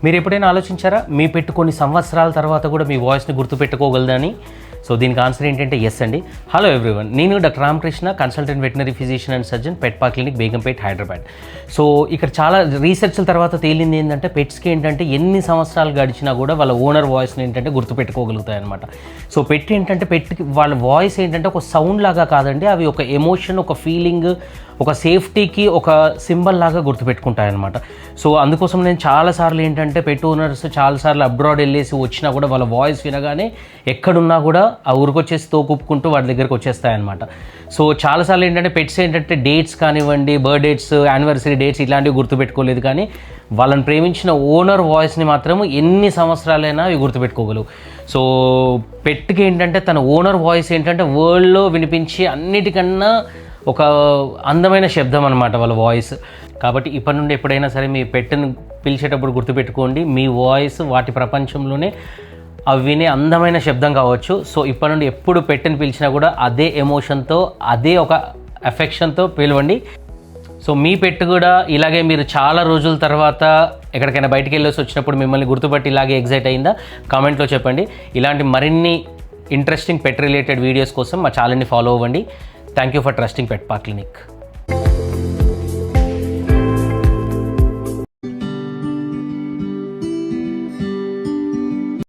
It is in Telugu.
మీరు ఎప్పుడైనా ఆలోచించారా మీ పెట్ కొన్ని సంవత్సరాల తర్వాత కూడా మీ వాయిస్ని గుర్తుపెట్టుకోగలదని? సో దీనికి ఆన్సర్ ఏంటంటే ఎస్ అండి. హలో ఎవ్రీవన్, నేను doctor Ramakrishna, consultant veterinary physician and surgeon, pet park clinic, Begumpet, Hyderabad. So ఇక్కడ చాలా రీసెర్చ్ల తర్వాత తేలింది ఏంటంటే పెట్స్కి ఏంటంటే ఎన్ని సంవత్సరాలు గడిచినా కూడా వాళ్ళ ఓనర్ వాయిస్ని ఏంటంటే గుర్తుపెట్టుకోగలుగుతాయి అనమాట. సో పెట్ ఏంటంటే పెట్కి వాళ్ళ వాయిస్ ఏంటంటే ఒక సౌండ్ లాగా కాదండి, అవి ఒక ఎమోషన్, ఒక ఫీలింగ్, ఒక సేఫ్టీకి ఒక సింబల్ లాగా గుర్తుపెట్టుకుంటాయి అనమాట. సో అందుకోసం నేను చాలాసార్లు ఏంటంటే పెట్ ఓనర్స్ చాలాసార్లు అబ్రాడ్ వెళ్ళేసి వచ్చినా కూడా వాళ్ళ వాయిస్ వినగానే ఎక్కడున్నా కూడా ఆ ఊరికొచ్చేసి తోకుప్పుకుంటూ వాడి దగ్గరికి వచ్చేస్తాయన్నమాట. సో చాలాసార్లు ఏంటంటే పెట్స్ ఏంటంటే డేట్స్ కానివ్వండి, బర్త్డేట్స్, యానివర్సరీ డేట్స్ ఇలాంటివి గుర్తుపెట్టుకోలేదు, కానీ వాళ్ళని ప్రేమించిన ఓనర్ వాయిస్ని మాత్రం ఎన్ని సంవత్సరాలైనా అవి గుర్తుపెట్టుకోగలవు. సో పెట్కి ఏంటంటే తన ఓనర్ వాయిస్ ఏంటంటే వరల్డ్లో వినిపించి అన్నిటికన్నా ఒక అందమైన శబ్దం అనమాట వాళ్ళ వాయిస్. కాబట్టి ఇప్పటి నుండి ఎప్పుడైనా సరే మీ పెట్ని పిలిచేటప్పుడు గుర్తుపెట్టుకోండి, మీ వాయిస్ వాటి ప్రపంచంలోనే అవి వినే అందమైన శబ్దం కావచ్చు. సో ఇప్పటి నుండి ఎప్పుడు పెట్ని పిలిచినా కూడా అదే ఎమోషన్తో, అదే ఒక అఫెక్షన్తో పిలవండి. సో మీ పెట్ కూడా ఇలాగే మీరు చాలా రోజుల తర్వాత ఎక్కడికైనా బయటికి వెళ్ళేసి వచ్చినప్పుడు మిమ్మల్ని గుర్తుపట్టి ఇలాగే ఎగ్జైట్ అయిందా? కామెంట్లో చెప్పండి. ఇలాంటి మరిన్ని ఇంట్రెస్టింగ్ పెట్ రిలేటెడ్ వీడియోస్ కోసం మా ఛానల్ని ఫాలో అవ్వండి. Thank you for trusting Pet Park Clinic.